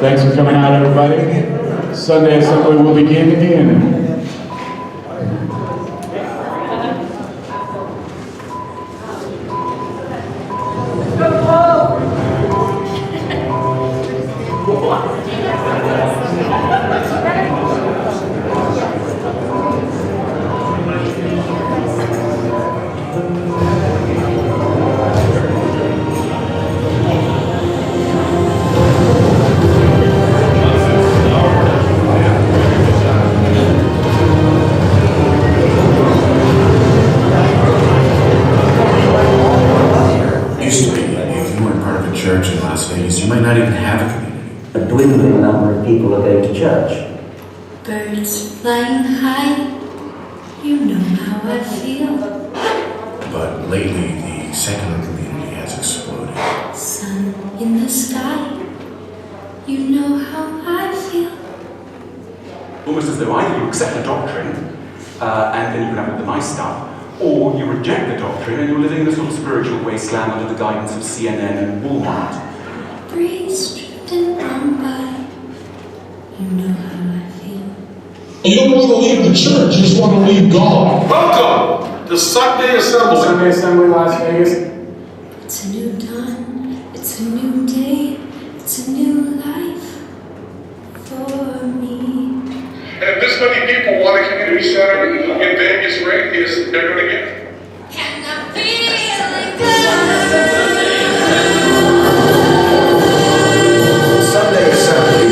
Thanks for coming out, everybody. Sunday Assembly will begin in... Church in Las Vegas, you might not even have a community. A dwindling number of people are going to church. Birds flying high, you know how I feel. But lately, the secular community has exploded. Sun in the sky, you know how I feel. Almost as though either you accept the doctrine, and then you can have the nice stuff, or you reject the doctrine and you're living in a sort of spiritual wasteland under the guidance of CNN and Walmart. Breeze drifting on by, you know how I feel. You don't want to leave the church, you just want to leave God. Welcome to Sunday Assembly. Sunday Assembly, Las Vegas. It's a new dawn, it's a new day, it's a new life for me. And this many people want a community center in Vegas rate is they're going to get. And I'm feeling good. Sunday Assembly.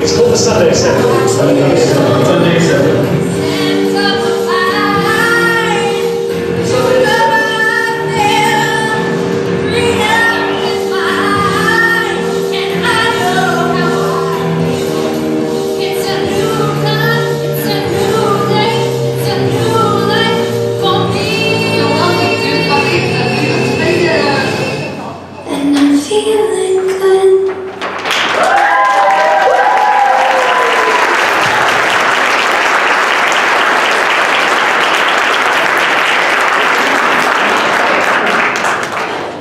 It's called the Sunday Assembly. Sunday Assembly. Sunday Assembly.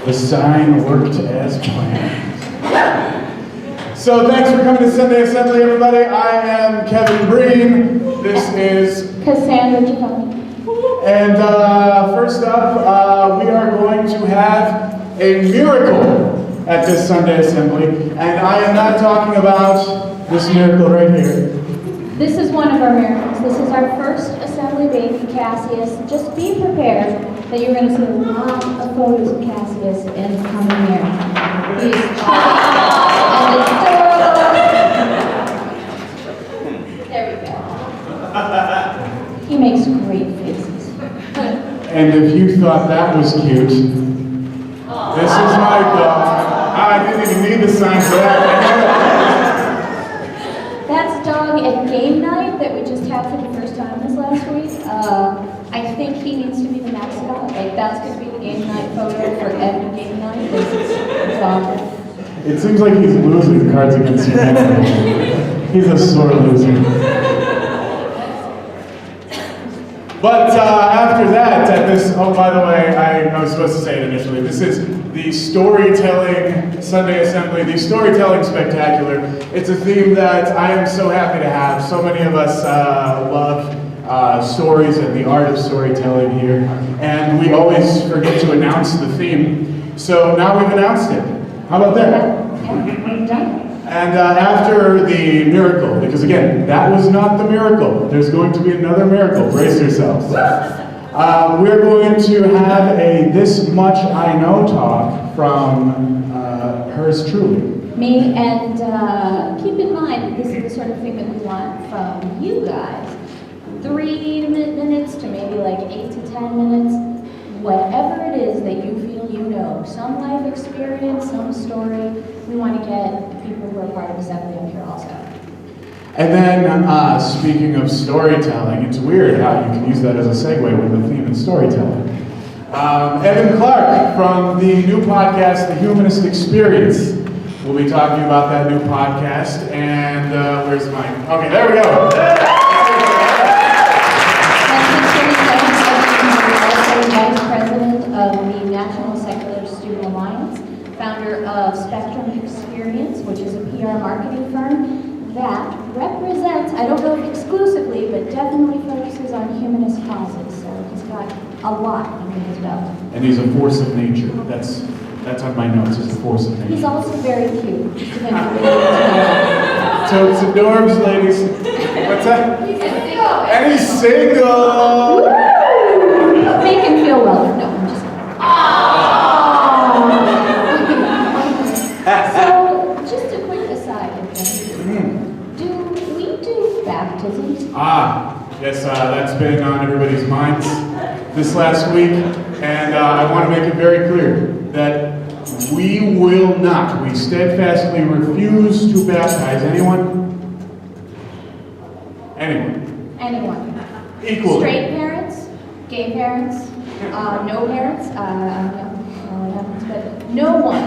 The sign worked as planned. So thanks for coming to Sunday Assembly, everybody. I am Kevin Breen. This is Cassandra Giovanni. And first up, we are going to have a miracle at this Sunday Assembly. And I am not talking about this miracle right here. This is one of our miracles. This is our first assembly baby, Cassius. Just be prepared that you're going to see a lot of photos of Cassius in the coming year. He's and adorable. There we go. He makes great faces. And if you thought that was cute, this is my dog. I didn't even need the sign for that. That's Dog at game night that we just had for the first time this last week. I think he needs to be the mascot. Like, that's going to be the game night photo for every game night. It's awesome. It seems like he's losing the Cards Against Humanity. He's a sore loser. But after that, at this, oh, by the way, I was supposed to say it initially, this is the Storytelling Sunday Assembly, the Storytelling Spectacular. It's a theme that I am so happy to have. So many of us love stories and the art of storytelling here, and we always forget to announce the theme. So now we've announced it. How about that? Yeah, we're done. And after the miracle, because again, that was not the miracle. There's going to be another miracle. Brace yourselves. We're going to have a This Much I Know talk from hers truly. Me, and keep in mind that this is the sort of thing that we want from you guys. 3 minutes to maybe like 8 to 10 minutes. Whatever it is that you feel you know, some life experience, some story, we want to get people who are part of Assembly up here also. And then, speaking of storytelling, it's weird how you can use that as a segue with the theme of storytelling. Evan Clark from the new podcast, The Humanist Experience, will be talking about that new podcast. And where's mine? Okay, there we go. Vice President of the National Secular Student Alliance, founder of Spectrum Experience, which is a PR marketing firm that represents, I don't know if exclusively, but definitely focuses on humanist causes. So he's got a lot under his belt. And he's a force of nature. That's on my notes. He's a force of nature. He's also very cute. Just to make sure you know. So it's adorbs, ladies. What's that? He's single. And he's single. Make him feel welcome. No, I'm just. So, just a quick aside, okay? Do we do baptisms? Yes, that's been on everybody's minds this last week, and I want to make it very clear that we will not, we steadfastly refuse to baptize anyone. Anyone. Equally. Straight parents, gay parents, no parents, I don't know how it happens, but no one.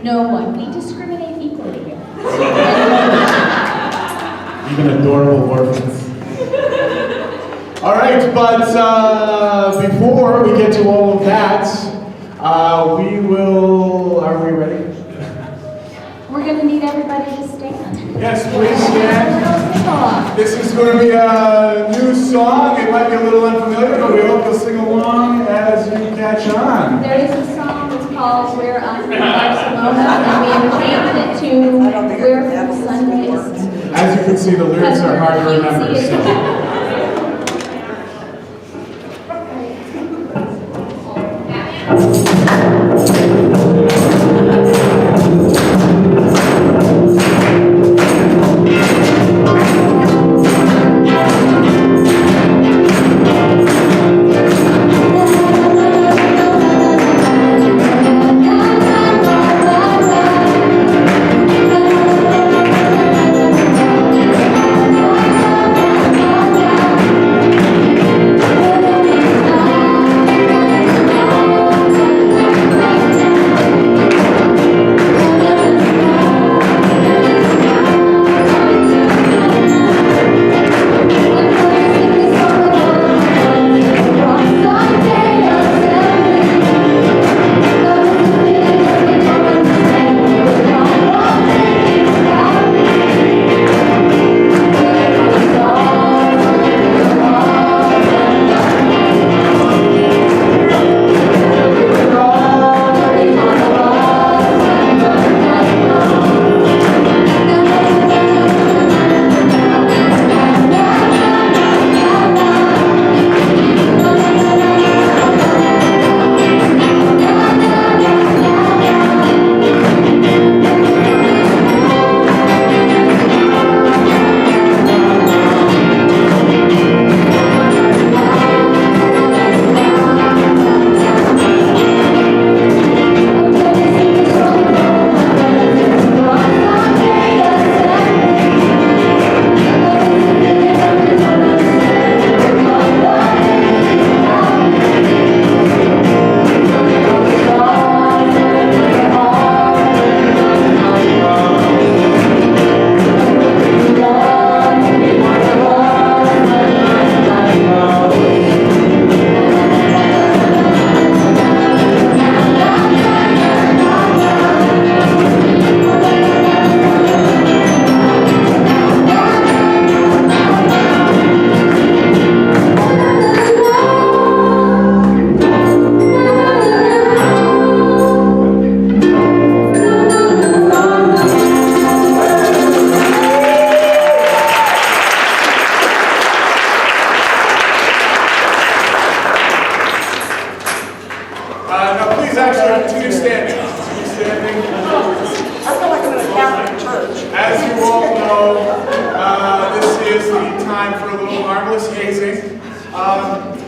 No one. We discriminate equally here. Even adorable orphans. All right, but before we get to all of that, are we ready? We're going to need everybody to stand. Yes, please stand. Sing-along. This is going to be a new song. It might be a little unfamiliar, but we hope you'll sing along as you catch on. There is a song that's called We're from Barcelona, and we have changed it to We're from Sundays. As you can see, the lyrics are hard to remember. So.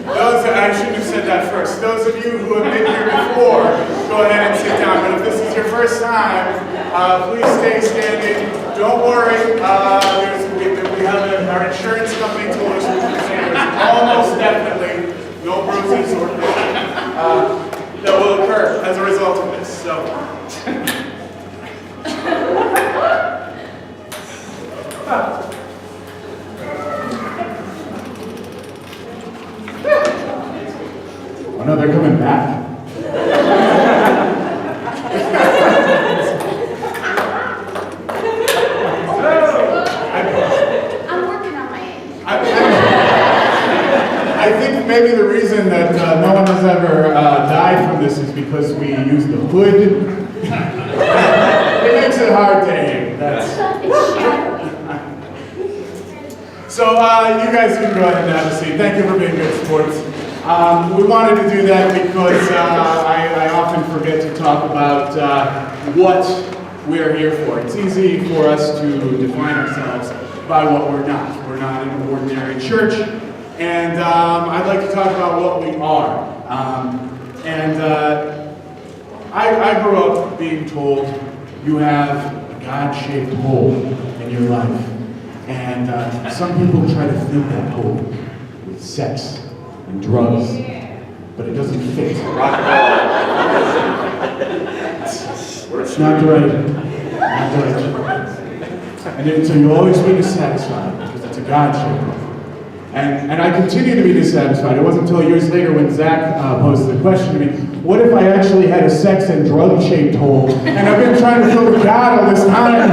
Those that I shouldn't have said that first. Those of you who have been here before, go ahead and sit down. But if this is your first time, please stay standing. Don't worry. We have our insurance company told us there's almost definitely no bruises or that will occur as a result of this. So. Oh no, they're coming back. ever died from this is because we use the hood. It makes it hard to aim. That's... So you guys can go ahead and have a seat. Thank you for being good sports. We wanted to do that because I often forget to talk about what we're here for. It's easy for us to define ourselves by what we're not. We're not an ordinary church, and I'd like to talk about what we are. I grew up being told you have a God-shaped hole in your life, and some people try to fill that hole with sex and drugs, but it doesn't fit. It's not the right. And so you'll always be dissatisfied because it's a God-shaped hole. And I continue to be dissatisfied. It wasn't until years later when Zach posed the question to me, what if I actually had a sex and drug-shaped hole, and I've been trying to fill with God all this time?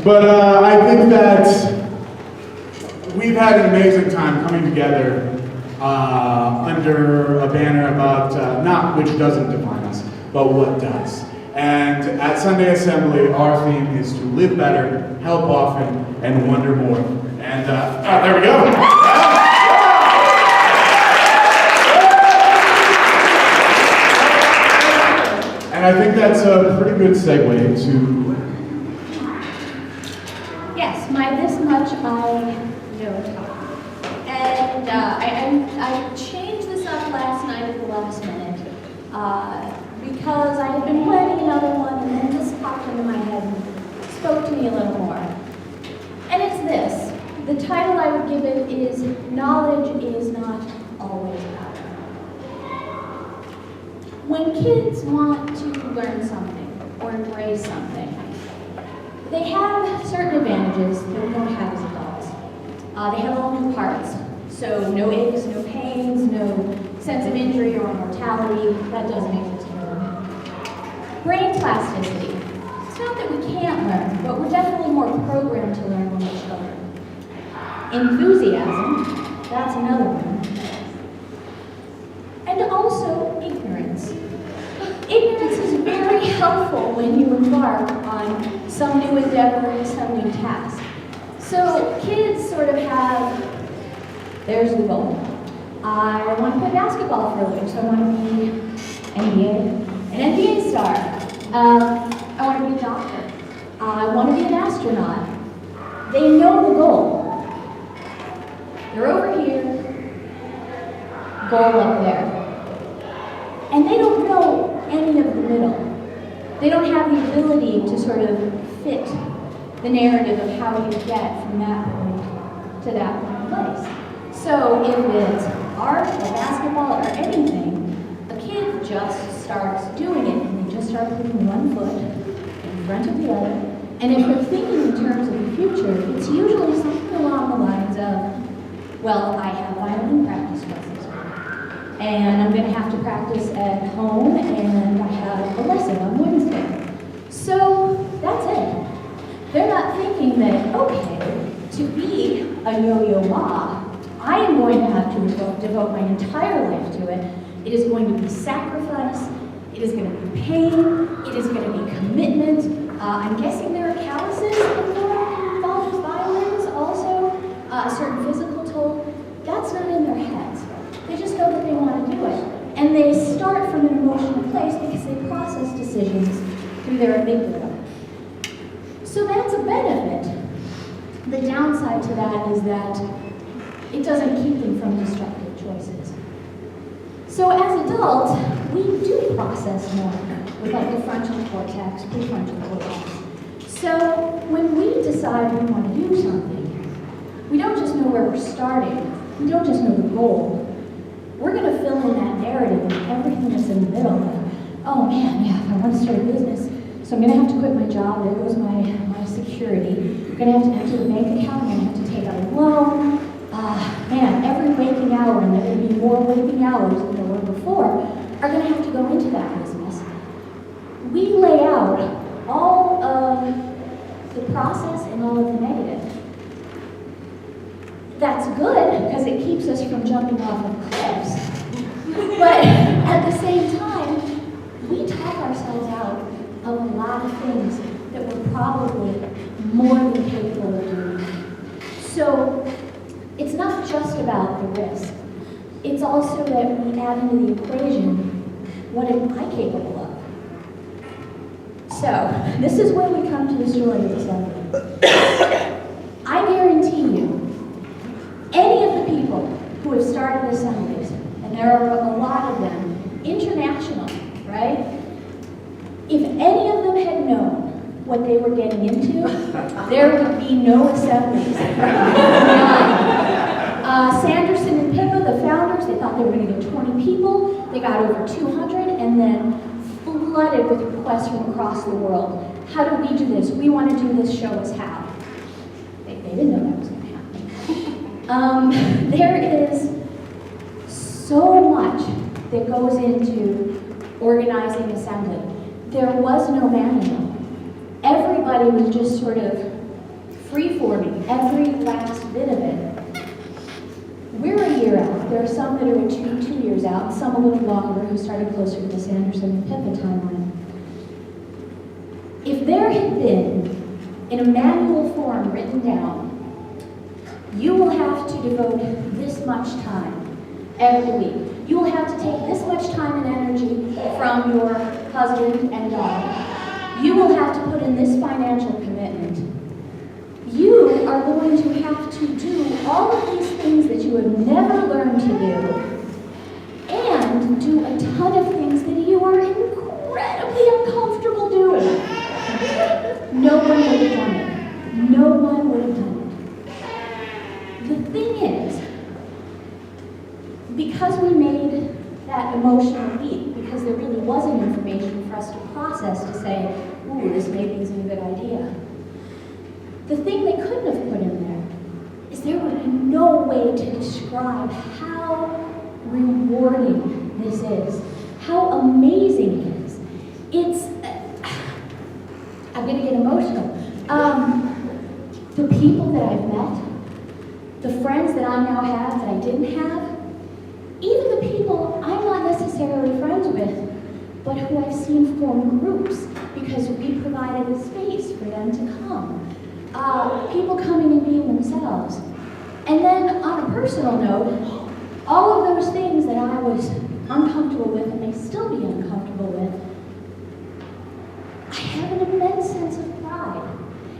But I think that we've had an amazing time coming together under a banner about not which doesn't define us, but what does. And at Sunday Assembly, our theme is to live better, help often, and wonder more. And there we go. And I think that's a pretty good segue to... Yes, this much I know. And I changed this up last night at the last minute because I had been planning another one, and then this popped into my head and spoke to me a little more. And it's this. The title I would give it is Knowledge is Not Always Power. When kids want to learn something or embrace something, they have certain advantages that we don't have as adults. They have all new parts, so no aches, no pains, no sense of injury or mortality. That doesn't exist for them. Brain plasticity. It's not that we can't learn, but we're definitely more programmed to learn when we're children. Enthusiasm, that's another one. And also ignorance. Ignorance is very helpful when you embark on some new endeavor and some new task. So kids sort of have, there's the goal. I want to play basketball for a living, so I want to be an NBA star. I want to be a doctor. I want to be an astronaut. They know the goal. They're over here, goal up there. And they don't know any of the middle. They don't have the ability to sort of fit the narrative of how you get from that point to that point of place. So if it's art or basketball or anything, a kid just starts doing it, and they just start putting one foot in front of the other. And if they're thinking in terms of the future, it's usually something along the lines of, well, I have violin practice lessons, and I'm going to have to practice at home, and I have a lesson on Wednesday. So that's it. They're not thinking that, okay, to be a yo-yo ma, I am going to have to devote my entire life to it. It is going to be sacrifice. It is going to be pain. It is going to be commitment. I'm guessing there are calluses involved with violins, also a certain physical toll. That's not in their heads. They just know that they want to do it. And they start from an emotional place because they process decisions through their amygdala. So that's a benefit. The downside to that is that it doesn't keep them from destructive choices. So as adults, we do process more with like the frontal cortex, prefrontal cortex. So when we decide we want to do something, we don't just know where we're starting. We don't just know the goal. We're going to fill in that narrative and everything that's in the middle. Oh man, yeah, I want to start a business, so I'm going to have to quit my job. There goes my security. I'm going to have to enter the bank account. I'm going to have to take out a loan. Man, every waking hour, and there are going to be more waking hours than there were before, are going to have to go into that business. We lay out all of the process and all of the negative. That's good because it keeps us from jumping off of cliffs. But at the same time, we talk ourselves out of a lot of things that we're probably more than capable of doing. So it's not just about the risk. It's also that we add into the equation, what am I capable of? So this is where we come to the story of assembly. I guarantee you, any of the people who have started assemblies, and there are a lot of them, international, right? If any of them had known what they were getting into, there would be no assemblies. Sanderson and Pippa, the founders, they thought they were going to get 20 people. They got over 200 and then flooded with requests from across the world. How do we do this? We want to do this, show us how. They didn't know that was going to happen. There is so much that goes into organizing assembly. There was no manual. Everybody was just sort of free-forming every last bit of it. We're a year out. There are some that are 2 years out, some a little longer who started closer to the Sanderson and Pippa timeline. If there had been, in a manual form written down, you will have to devote this much time every week. You will have to take this much time and energy from your husband and daughter. You will have to put in this financial commitment. You are going to have to do all of these things that you have never learned to do, and do a ton of things that you are incredibly uncomfortable doing. No one would have done it. No one would have done it. The thing is, because we made that emotional leap, because there really wasn't information for us to process to say, ooh, this maybe isn't a good idea. The thing they couldn't have put in there is there would be no way to describe how rewarding this is, how amazing it is. It's, I'm gonna get emotional. The people that I've met, the friends that I now have that I didn't have, even the people I'm not necessarily friends with, but who I've seen form groups because we provided a space for them to come. People coming and being themselves. And then on a personal note, all of those things that I was uncomfortable with and may still be uncomfortable with, I have an immense sense of pride.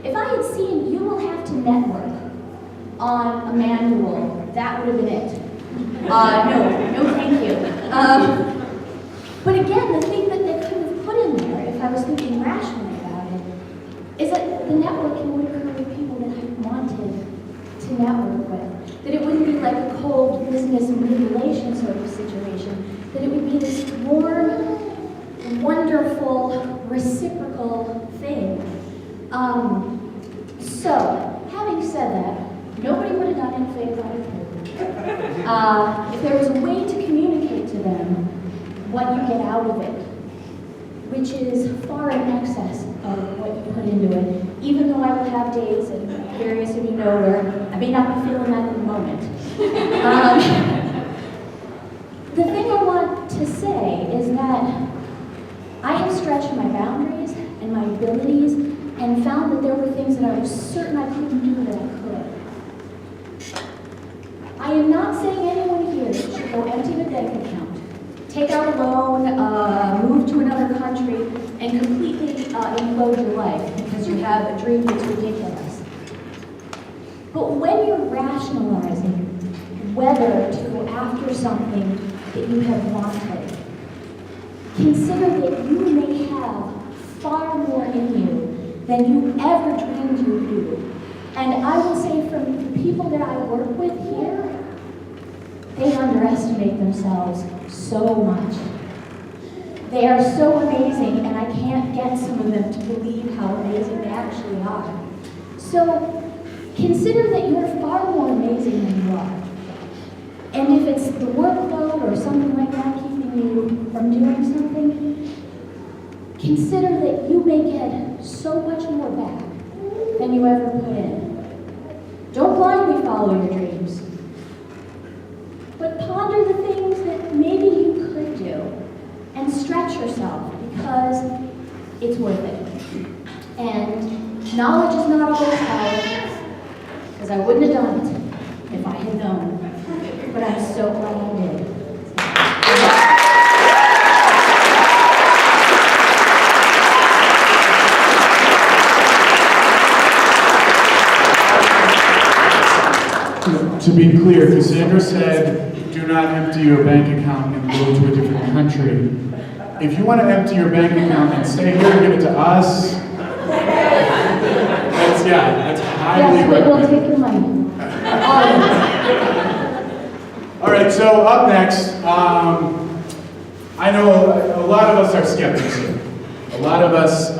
If I had seen you will have to network on a manual, that would have been it. No, thank you. But again, the thing that they could have put in there, if I was thinking rationally about it, is that the networking would occur with people that I wanted to network with. That it wouldn't be like a cold business manipulation sort of situation. That it would be this warm, wonderful, reciprocal thing. So, having said that, nobody would have done anything if I had told. If there was a way to communicate to them what you get out of it, which is far in excess of what you put into it, even though I will have days, and various of you know where I may not be feeling that in the moment. The thing I want to say is that I have stretched my boundaries and my abilities and found that there were things that I was certain I couldn't do that I could. I am not saying anyone here should go empty the bank account, take out a loan, move to another country, and completely implode your life because you have a dream that's ridiculous. But when you're rationalizing whether to go after something that you have wanted, consider that you may have far more in you than you ever dreamed you do. And I will say from the people that I work with here, they underestimate themselves so much. They are so amazing, and I can't get some of them to believe how amazing they actually are. So consider that you're far more amazing than you are. And if it's the workload or something like that keeping you from doing something, consider that you may get so much more back than you ever put in. Don't blindly follow your dreams. are the things that maybe you could do and stretch yourself because it's worth it. And knowledge is not always power, because I wouldn't have done it if I had known. But I'm so glad I did. To be clear, Cassandra said, do not empty your bank account and go to a different country. If you want to empty your bank account and stay here and give it to us, that's highly Yes, we will recommended. take your money. All right, so up next, I know a lot of us are skeptics here. A lot of us,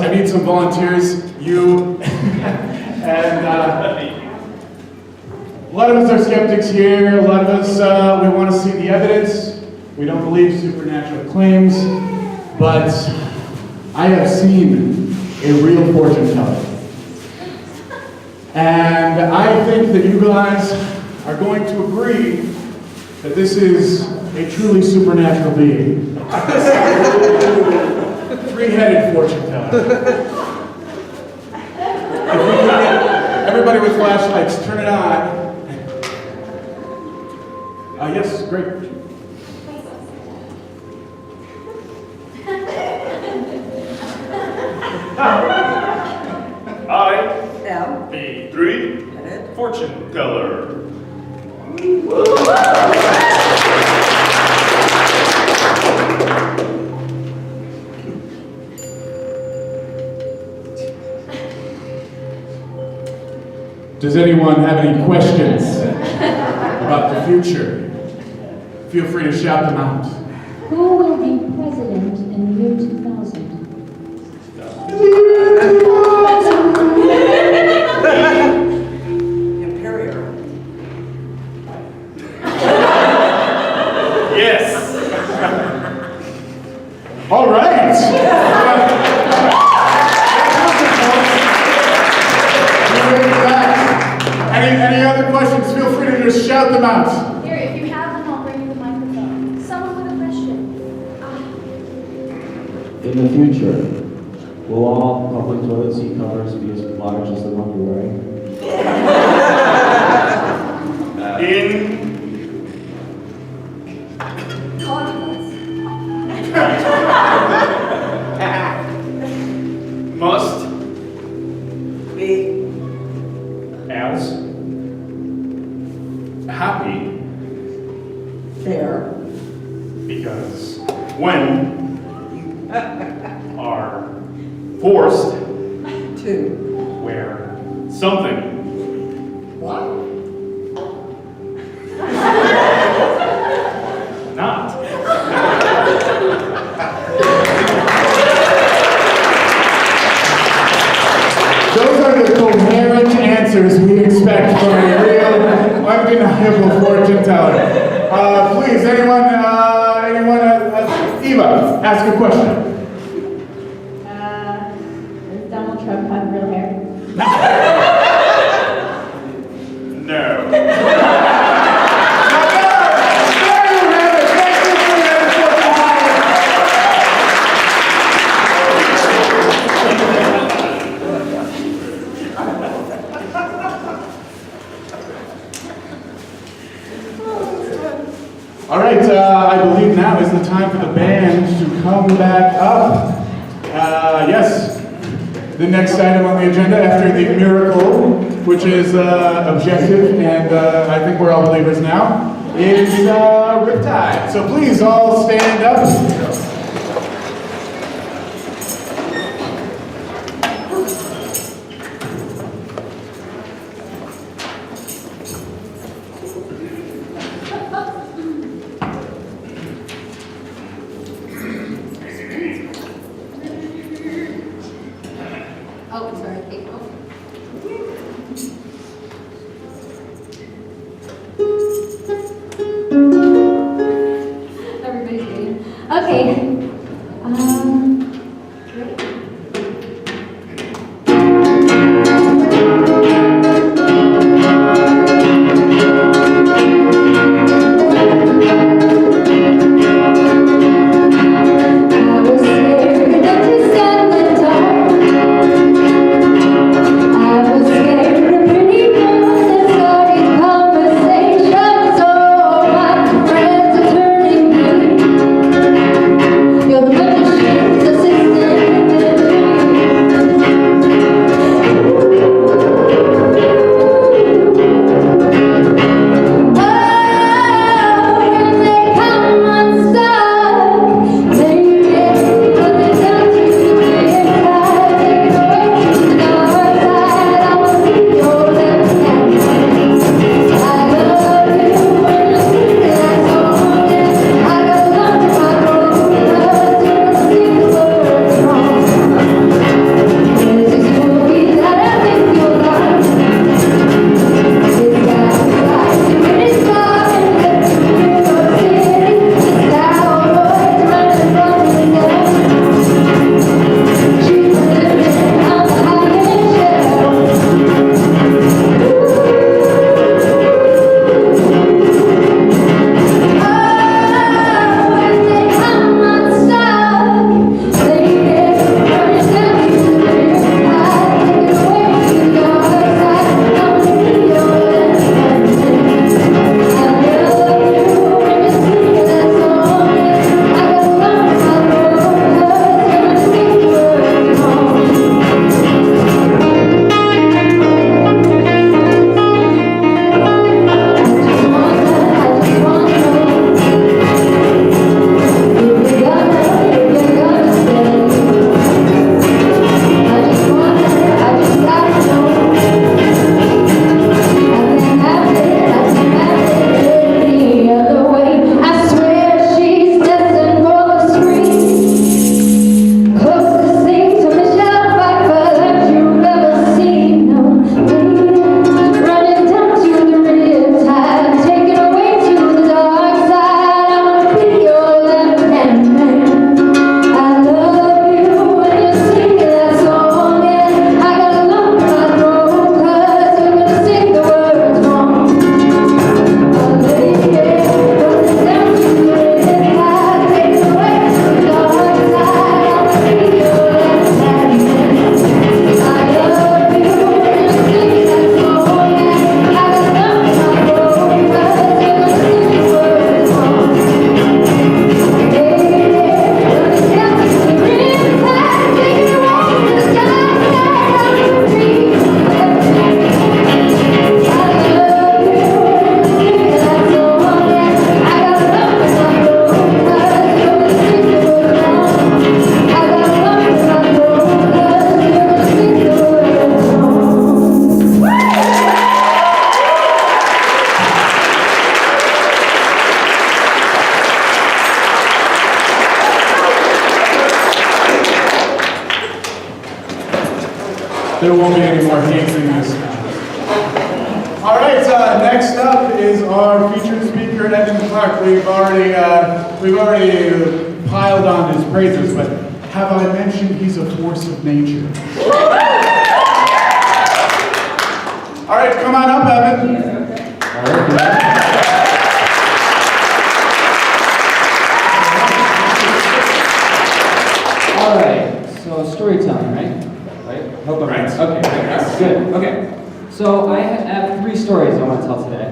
I need some volunteers, you, and a lot of us are skeptics here. A lot of us, we want to see the evidence. We don't believe supernatural claims, but I have seen a real fortune teller. And I think that you guys are going to agree that this is a truly supernatural being. Three-headed fortune teller. If we can get everybody with flashlights, turn it on. Yes, great. I am a three-headed fortune teller. Does anyone have any questions about the future? Feel free to shout them out. Who will be president in the year 2000? Imperial. Yes. All right. Any other questions? Feel free to just shout them out. Here, if you have them, I'll bring you the microphone. Someone with a question. In the future, will all public toilet seat covers be as large as the one you're wearing? In must Be as happy fair. because when are forced To wear something. what? Not. Those are the coherent answers we expect from a real, undeniable fortune teller. Please, anyone, Eva, ask a question. Does Donald Trump have real hair? No. All right, I believe now is the time for the band to come back up. Yes, the next item on the agenda after the miracle, which is objective, and I think we're all believers now, is Riptide. So please all stand up. Oh, sorry, Kate. Oh. Everybody's waiting. Okay. Great. there won't be any more haziness. All right, next up is our featured speaker, Evan Clark. We've already piled on his praises, but have I mentioned he's a force of nature? All right, come on up, Evan. All right, so storytelling, right? Hope I'm right. Okay, good. Okay, so I have 3 stories I want to tell today,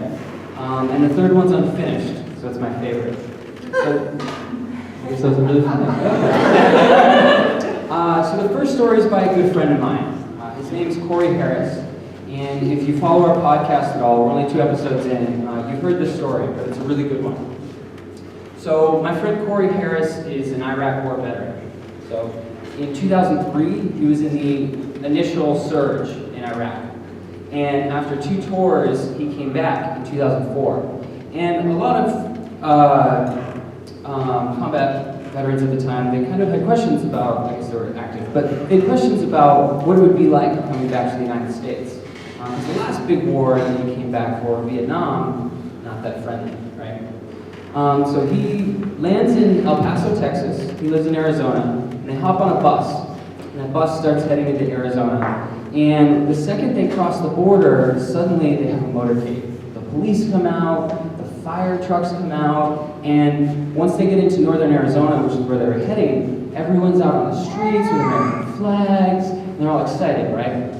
and the third one's unfinished, so it's my favorite. So it's really funny. So the first story is by a good friend of mine. His name's Corey Harris, and if you follow our podcast at all, we're only 2 episodes in. You've heard this story, but it's a really good one. So my friend Corey Harris is an Iraq War veteran. So in 2003, he was in the initial surge in Iraq. And after 2 tours, he came back in 2004. And a lot of combat veterans at the time, they kind of had questions about, I guess they were active, but they had questions about what it would be like coming back to the United States. The last big war that he came back for, Vietnam, not that friendly, right? So he lands in El Paso, Texas. He lives in Arizona. And they hop on a bus, and that bus starts heading into Arizona. And the second they cross the border, suddenly they have a motorcade. The police come out, the fire trucks come out, and once they get into northern Arizona, which is where they were heading, everyone's out on the streets with American flags, and they're all excited, right?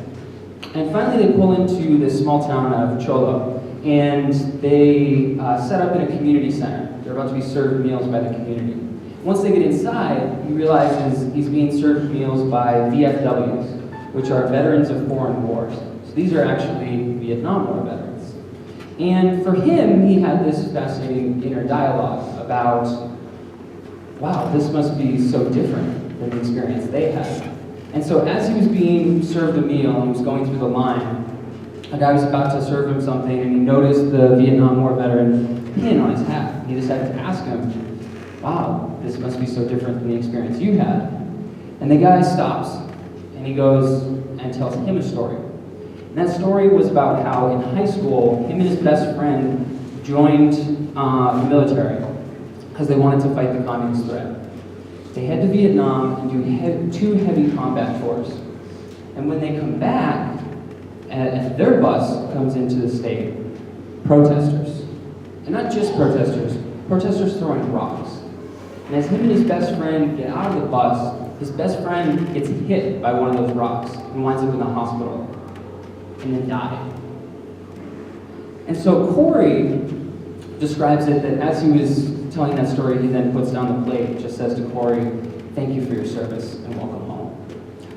And finally they pull into this small town of Cholo, and they set up in a community center. They're about to be served meals by the community. Once they get inside, he realizes he's being served meals by VFWs, which are veterans of foreign wars. So these are actually Vietnam War veterans. And for him, he had this fascinating inner dialogue about, wow, this must be so different than the experience they had. And so as he was being served a meal, he was going through the line, a guy was about to serve him something, and he noticed the Vietnam War veteran pin on his hat. He decided to ask him, wow, this must be so different than the experience you had. And the guy stops, and he goes and tells him a story. And that story was about how in high school, him and his best friend joined the military because they wanted to fight the communist threat. They head to Vietnam and do 2 heavy combat tours. And when they come back, and their bus comes into the state, protesters. And not just protesters throwing rocks. And as him and his best friend get out of the bus, his best friend gets hit by one of those rocks and winds up in the hospital and then died. And so Corey describes it that as he was telling that story, he then puts down the plate, just says to Corey, thank you for your service and welcome home.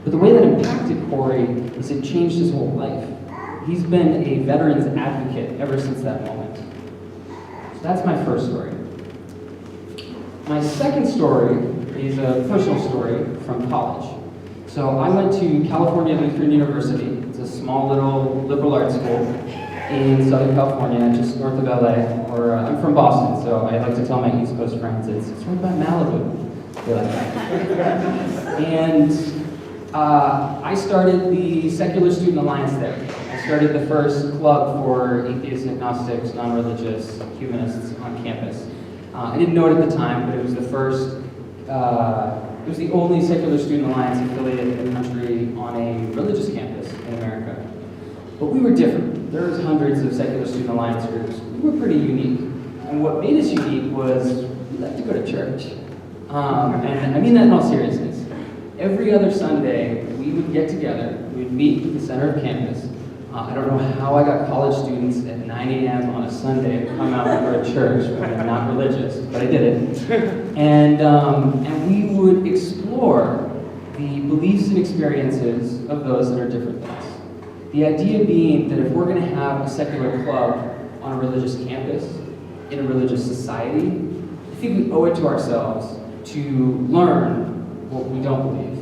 But the way that impacted Corey is it changed his whole life. He's been a veteran's advocate ever since that moment. So that's my first story. My second story is a personal story from college. So I went to California Lutheran University. It's a small little liberal arts school in Southern California, just north of LA. Or I'm from Boston, so I like to tell my East Coast friends it's right by Malibu. They like that. And I started the Secular Student Alliance there. I started the first club for atheists, agnostics, non-religious, humanists on campus. I didn't know it at the time, but it was the first, it was the only Secular Student Alliance affiliate in the country on a religious campus in America. But we were different. There was hundreds of Secular Student Alliance groups. We were pretty unique. And what made us unique was we liked to go to church. And I mean that in all seriousness. Every other Sunday, we would get together, we'd meet at the center of campus. I don't know how I got college students at 9 a.m. on a Sunday to come out for a church when I'm not religious, but I did it. And we would explore the beliefs and experiences of those that are different than us. The idea being that if we're going to have a secular club on a religious campus, in a religious society, I think we owe it to ourselves to learn what we don't believe.